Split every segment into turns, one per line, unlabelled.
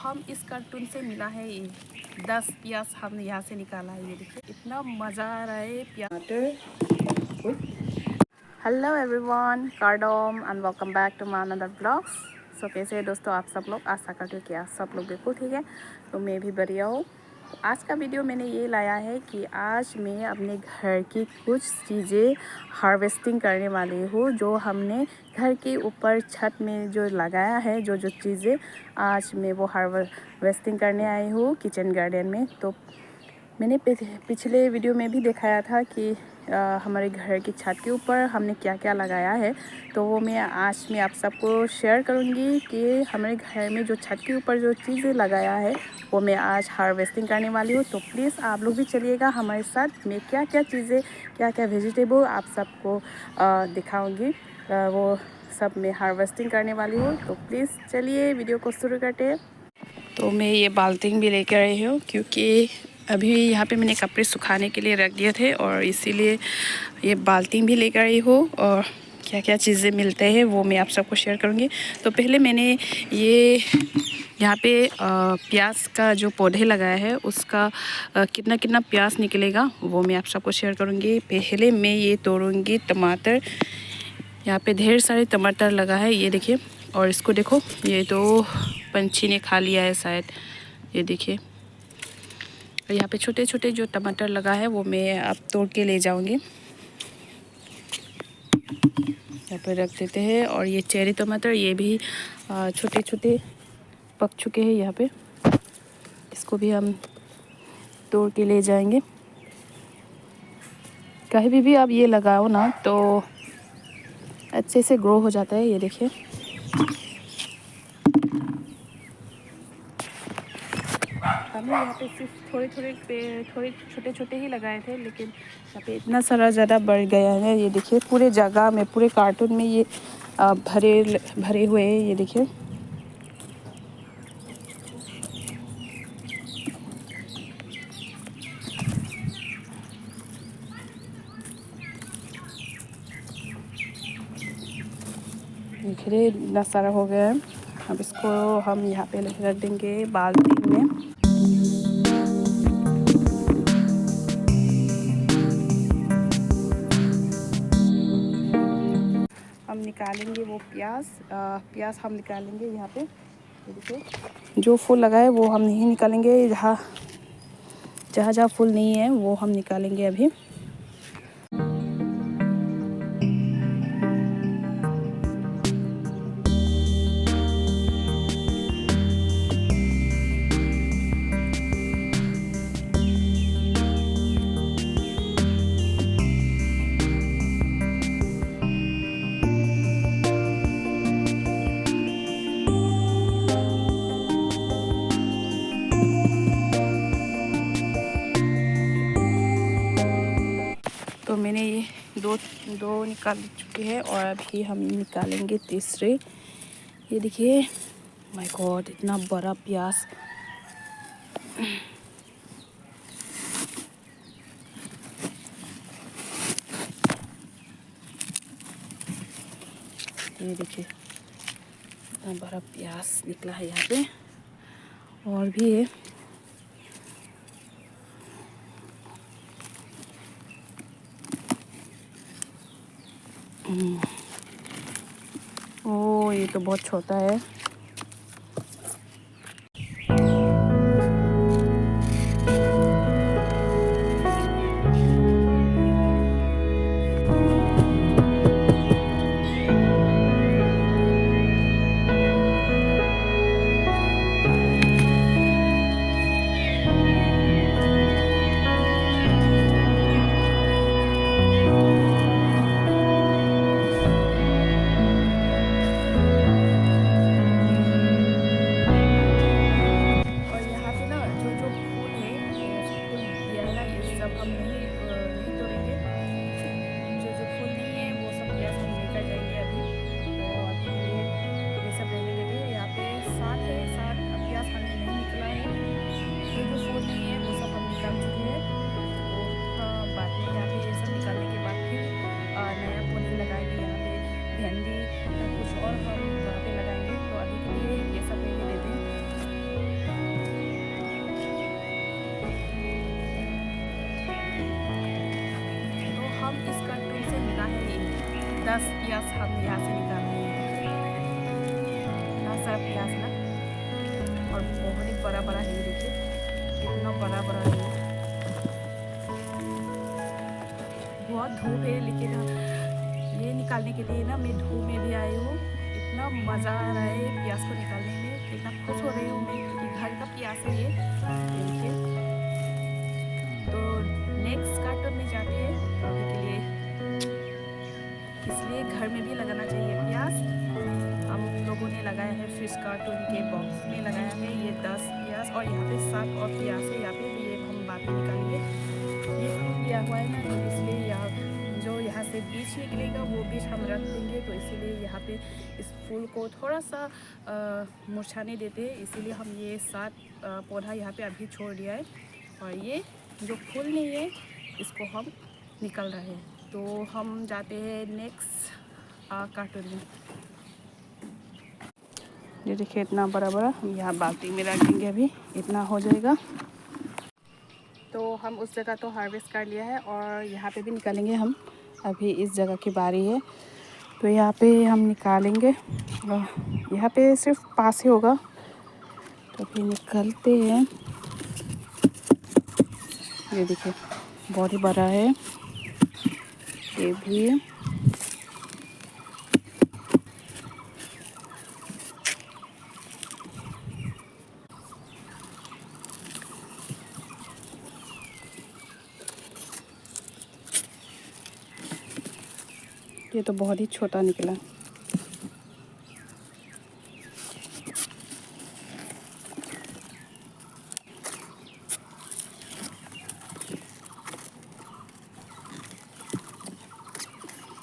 हम इस कार्टून से मिला है ये 10 प्याज हमने यहाँ से निकाला है। ये देखिए इतना मज़ा आ रहा है प्याज। हेलो एवरीवन, कार्डोम and welcome back to my another blogs. So कैसे है दोस्तों आप सब लोग? आशा करती हूँ कि आप सब लोग बिल्कुल ठीक है। तो मैं भी बढ़िया हूँ। आज का वीडियो मैंने ये लाया है कि आज मैं अपने घर की कुछ चीज़ें हार्वेस्टिंग करने वाली हूँ, जो हमने घर के ऊपर छत में जो लगाया है। जो चीज़ें आज मैं वो हार्वेस्टिंग करने आई हूँ किचन गार्डन में। तो मैंने पिछले वीडियो में भी दिखाया था कि हमारे घर की छत के ऊपर हमने क्या क्या लगाया है। तो वो आज मैं आप सबको शेयर करूँगी कि हमारे घर में जो छत के ऊपर जो चीज़ें लगाया है वो मैं आज हार्वेस्टिंग करने वाली हूँ। तो प्लीज़ आप लोग भी चलिएगा हमारे साथ। मैं क्या क्या चीज़ें, क्या क्या वेजिटेबल आप सबको दिखाऊँगी, वो सब मैं हार्वेस्टिंग करने वाली हूँ। तो प्लीज़ चलिए वीडियो को शुरू करते हैं। तो मैं ये बाल्टी भी लेकर आई हूँ, क्योंकि अभी यहाँ पे मैंने कपड़े सुखाने के लिए रख दिए थे, और इसीलिए ये बाल्टी भी लेकर आई हूँ। और क्या क्या चीज़ें मिलते हैं वो मैं आप सबको शेयर करूँगी। तो पहले मैंने ये यहाँ पे प्याज का जो पौधे लगाया है उसका कितना कितना प्याज निकलेगा वो मैं आप सबको शेयर करूँगी। पहले मैं ये तोड़ूँगी टमाटर। यहाँ पे ढेर सारे टमाटर लगा है, ये देखिए। और इसको देखो, ये तो पंछी ने खा लिया है शायद, ये देखिए। और यहाँ पे छोटे छोटे जो टमाटर लगा है वो मैं अब तोड़ के ले जाऊंगी। यहाँ पे रख देते हैं। और ये चेरी टमाटर, ये भी छोटे छोटे पक चुके हैं यहाँ पे। इसको भी हम तोड़ के ले जाएंगे। कहीं भी आप ये लगाओ ना तो अच्छे से ग्रो हो जाता है, ये देखिए। हमने यहाँ पे सिर्फ थोड़े छोटे छोटे ही लगाए थे, लेकिन यहाँ पे इतना सारा ज़्यादा बढ़ गया है। ये देखिए पूरे जगह में, पूरे कार्टून में ये भरे हुए हैं, ये देखिए। देखिए इतना सारा हो गया है। अब इसको हम यहाँ पे रख देंगे बाल्टी में। हम निकालेंगे वो प्याज हम निकालेंगे यहाँ पे। देखिए जो फूल लगा है वो हम नहीं निकालेंगे, जहाँ जहाँ फूल नहीं है वो हम निकालेंगे अभी। तो मैंने ये दो निकाल चुके हैं, और अभी हम निकालेंगे तीसरे। ये देखिए, माय गॉड, इतना बड़ा प्याज। ये देखिए इतना बड़ा प्याज निकला है यहाँ पे। और भी है। ओ ये तो बहुत छोटा है। हम इस कार्टून से मिला है 10 प्याज हमने यहाँ से निकाला है। इतना सारा प्याज ना, और बहुत ही बड़ा बड़ा है, देखिए इतना बड़ा बड़ा है। बहुत धूप है, लेकिन ये निकालने के लिए ना मैं धूप में भी आई हूँ। इतना मज़ा आ रहा है प्याज को निकालने में, कितना खुश हो रही हूँ मैं, क्योंकि घर का प्याज है ये देखिए। तो नेक्स्ट कार्टून में जाते हैं। तो अभी के लिए इसलिए घर में भी लगाना चाहिए प्याज। हम लोगों ने लगाया है फिश कार्टून के बॉक्स में लगाया है ये 10 प्याज, और यहाँ पे 7 और प्याज है यहाँ पे भी, ये हम बाद में निकालेंगे। ये फूल दिया हुआ है ना, तो इसलिए यहाँ जो यहाँ से बीज निकलेगा वो बीज हम रख देंगे। तो इसीलिए यहाँ पे इस फूल को थोड़ा सा मुरझाने देते हैं, इसीलिए हम ये 7 पौधा यहाँ पे अभी छोड़ दिया है। और ये जो फूल नहीं है इसको हम निकल रहे हैं। तो हम जाते हैं नेक्स्ट कार्टून में। ये देखिए इतना बड़ा बड़ा, हम यहाँ बाल्टी में रखेंगे, अभी इतना हो जाएगा। तो हम उस जगह तो हार्वेस्ट कर लिया है, और यहाँ पे भी निकालेंगे हम। अभी इस जगह की बारी है, तो यहाँ पे हम निकालेंगे। यहाँ पे सिर्फ पास ही होगा, तो अभी निकलते हैं। ये देखिए बहुत ही बड़ा है ये भी। ये तो बहुत ही छोटा निकला।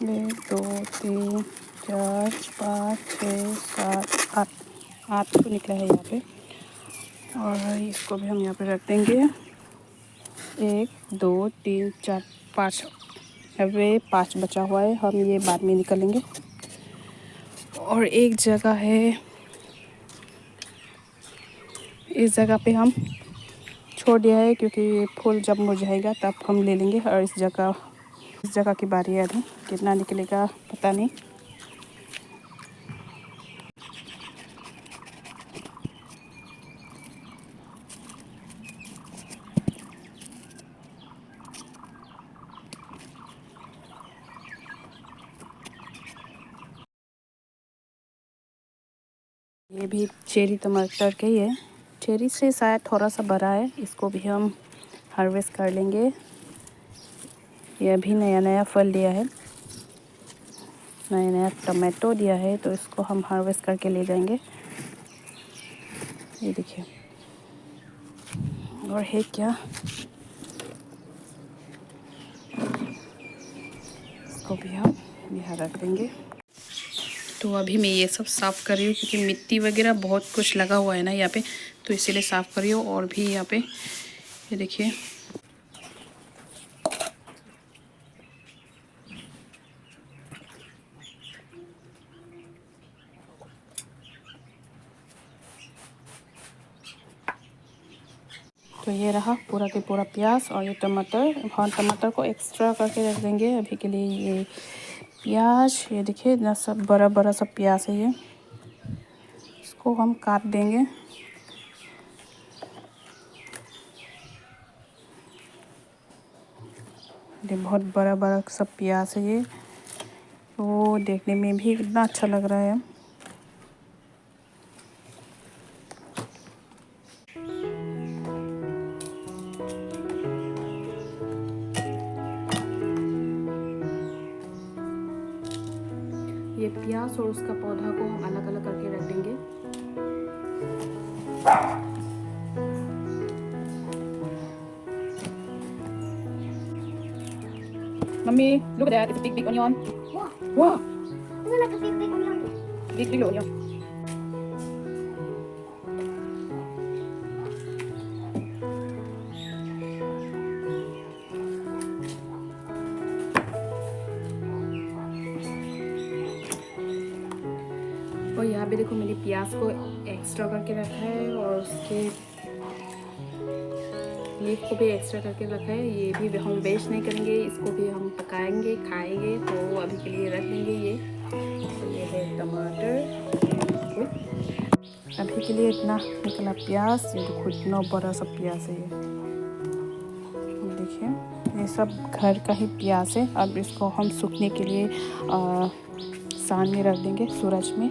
एक, दो, तीन, चार, 5, 6, 7, 8 तो निकला है यहाँ पे। और इसको भी हम यहाँ पे रख देंगे। 1, 2, 3, 4, 5, अभी 5 बचा हुआ है, हम ये बाद में निकलेंगे। और एक जगह है, इस जगह पे हम छोड़ दिया है, क्योंकि फूल जब मुरझाएगा तब हम ले लेंगे। और इस जगह की बारी है, अभी कितना निकलेगा पता नहीं। ये भी चेरी टमाटर के ही है, चेरी से शायद थोड़ा सा बड़ा है। इसको भी हम हार्वेस्ट कर लेंगे। ये अभी नया नया फल दिया है, नया नया टमाटो दिया है, तो इसको हम हार्वेस्ट करके ले जाएंगे। ये देखिए, और है क्या, इसको भी हम यहाँ रख देंगे। तो अभी मैं ये सब साफ़ कर रही हूँ, क्योंकि मिट्टी वगैरह बहुत कुछ लगा हुआ है ना यहाँ पे, तो इसीलिए साफ़ कर रही हूँ। और भी यहाँ पे ये देखिए, तो ये रहा पूरा के पूरा प्याज और ये टमाटर। हाँ, टमाटर को एक्स्ट्रा करके रख देंगे अभी के लिए। ये प्याज, ये देखिए इतना सब बड़ा बड़ा सब प्याज है, ये इसको हम काट देंगे। ये बहुत बड़ा बड़ा सब प्याज है ये, वो देखने में भी कितना अच्छा लग रहा है। ये प्याज और उसका पौधा को हम अलग अलग करके रख देंगे। Mommy, look at that. It's a big onion.
Wow.
Wow,
Isn't that a big onion?
big onion. और यहाँ पे देखो, मैंने प्याज को एक्स्ट्रा करके रखा है, और उसके लीफ को भी एक्स्ट्रा करके रखा है, ये भी हम वेस्ट नहीं करेंगे, इसको भी हम पकाएंगे खाएंगे। तो अभी के लिए रख देंगे ये। तो ये है टमाटर, अभी के लिए इतना निकला प्याज। ये देखो इतना बड़ा सा प्याज है ये, देखिए ये सब घर का ही प्याज है। अब इसको हम सूखने के लिए सान में रख देंगे सूरज में।